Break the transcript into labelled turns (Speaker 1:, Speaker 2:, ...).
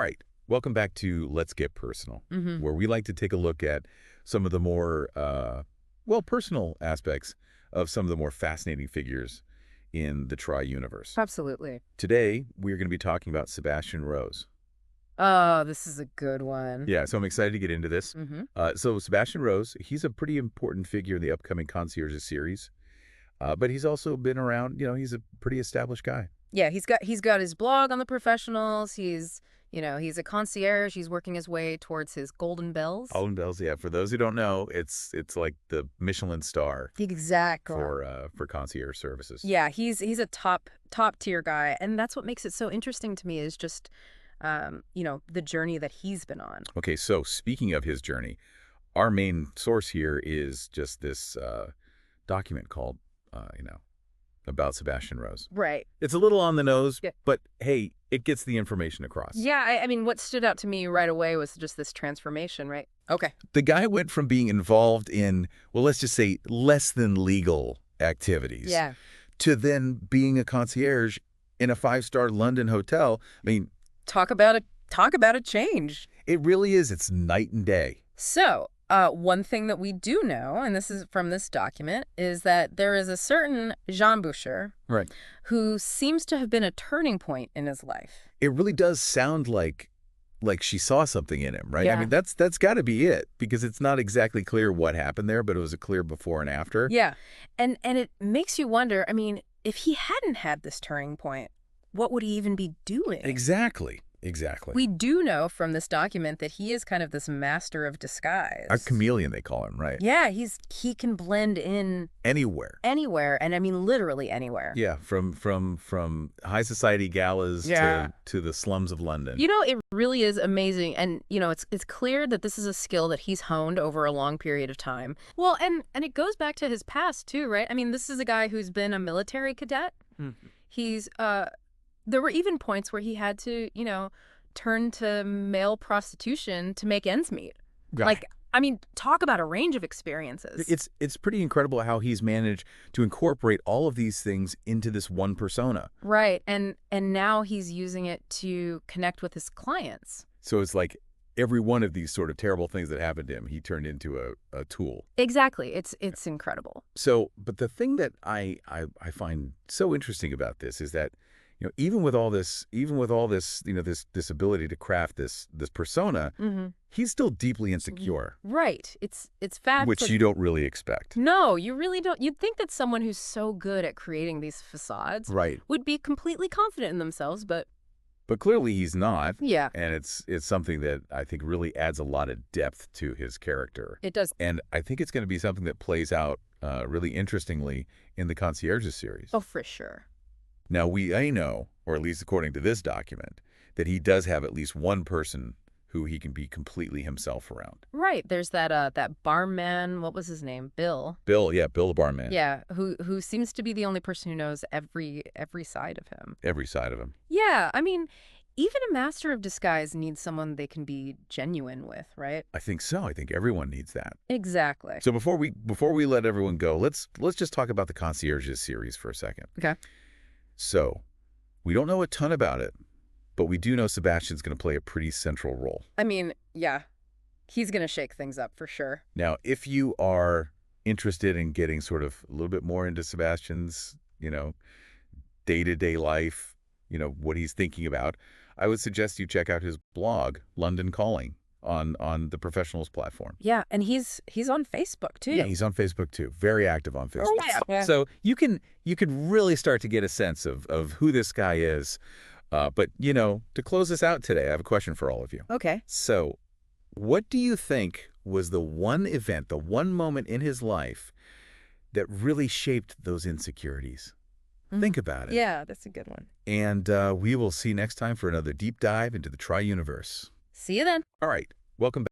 Speaker 1: right. Welcome back to Let's Get Personal, where we like to take a look at some of the more, personal aspects of some of the more fascinating figures in the Tri-universe.
Speaker 2: Absolutely.
Speaker 1: Today, we're going to be talking about Sebastian Rose.
Speaker 2: Oh, this is a good one.
Speaker 1: Yeah, so I'm excited to get into this.
Speaker 2: hmm
Speaker 1: So Sebastian Rose, he's a pretty important figure in the upcoming Concierges series, but he's also been around, he's a pretty established guy.
Speaker 2: Yeah, he's got his blog on the professionals. He's a concierge. He's working his way towards his golden bells.
Speaker 1: Golden Bells, yeah. For those who don't know, it's like the Michelin star
Speaker 2: Exactly.
Speaker 1: for concierge services.
Speaker 2: Yeah, he's a top tier guy, and that's what makes it so interesting to me is just the journey that he's been on.
Speaker 1: Okay, so speaking of his journey, our main source here is just this document called, about Sebastian Rose.
Speaker 2: Right.
Speaker 1: It's a little on the nose,
Speaker 2: Yeah.
Speaker 1: but hey, it gets the information across.
Speaker 2: Yeah, I mean, what stood out to me right away was just this transformation, right? Okay.
Speaker 1: The guy went from being involved in, well, let's just say less than legal activities
Speaker 2: Yeah.
Speaker 1: to then being a concierge in a 5-star London hotel. I mean,
Speaker 2: Talk about a change.
Speaker 1: it really is. It's night and day.
Speaker 2: So, one thing that we do know, and this is from this document, is that there is a certain Jean Boucher
Speaker 1: Right.
Speaker 2: who seems to have been a turning point in his life.
Speaker 1: It really does sound like she saw something in him, right? I
Speaker 2: Yeah.
Speaker 1: mean, that's got to be it, because it's not exactly clear what happened there, but it was a clear before and after.
Speaker 2: Yeah. And it makes you wonder, I mean, if he hadn't had this turning point, what would he even be doing?
Speaker 1: Exactly.
Speaker 2: We do know from this document that he is kind of this master of disguise.
Speaker 1: A chameleon, they call him, right?
Speaker 2: Yeah, he can blend in
Speaker 1: Anywhere.
Speaker 2: anywhere, and I mean literally anywhere.
Speaker 1: Yeah, from high society galas
Speaker 2: Yeah.
Speaker 1: to the slums of London.
Speaker 2: It really is amazing, and it's clear that this is a skill that he's honed over a long period of time. Well, and it goes back to his past too, right? I mean, this is a guy who's been a military cadet. He's there were even points where he had to, turn to male prostitution to make ends meet.
Speaker 1: Right.
Speaker 2: Like, I mean, talk about a range of experiences.
Speaker 1: It's pretty incredible how he's managed to incorporate all of these things into this one persona.
Speaker 2: Right, and now he's using it to connect with his clients.
Speaker 1: So it's like every one of these sort of terrible things that happened to him, he turned into a tool.
Speaker 2: Exactly. It's incredible.
Speaker 1: So, but the thing that I find so interesting about this is that, even with all this, this ability to craft this persona, he's still deeply insecure,
Speaker 2: Right. It's fact.
Speaker 1: which you don't really expect.
Speaker 2: No, you really don't. You'd think that someone who's so good at creating these facades
Speaker 1: Right.
Speaker 2: would be completely confident in themselves, but
Speaker 1: But clearly he's not.
Speaker 2: yeah,
Speaker 1: And it's something that I think really adds a lot of depth to his character.
Speaker 2: it does.
Speaker 1: And I think it's going to be something that plays out really interestingly in the Concierges series.
Speaker 2: Oh, for sure.
Speaker 1: Now, I know, or at least according to this document, that he does have at least one person who he can be completely himself around.
Speaker 2: Right. There's that barman. What was his name? Bill.
Speaker 1: Bill the barman.
Speaker 2: Yeah, who seems to be the only person who knows every side of him.
Speaker 1: Every side of him.
Speaker 2: Yeah, I mean, even a master of disguise needs someone they can be genuine with, right?
Speaker 1: I think so. I think everyone needs that.
Speaker 2: Exactly.
Speaker 1: So before we let everyone go, let's just talk about the Concierges series for a second.
Speaker 2: Okay.
Speaker 1: So, we don't know a ton about it, but we do know Sebastian's going to play a pretty central role.
Speaker 2: I mean, yeah, he's going to shake things up for sure.
Speaker 1: Now, if you are interested in getting sort of a little bit more into Sebastian's, day-to-day life, what he's thinking about, I would suggest you check out his blog, London Calling, on the Professionals platform.
Speaker 2: Yeah, and he's on Facebook too.
Speaker 1: Yeah, he's on Facebook too. Very active on Facebook.
Speaker 2: Oh, yeah.
Speaker 1: So you can really start to get a sense of who this guy is. But, to close this out today, I have a question for all of you.
Speaker 2: Okay.
Speaker 1: So what do you think was the one event, the one moment in his life that really shaped those insecurities? Think about it.
Speaker 2: Yeah, that's a good one.
Speaker 1: And we will see next time for another deep dive into the Tri-universe.
Speaker 2: See you then.
Speaker 1: All right. Welcome back.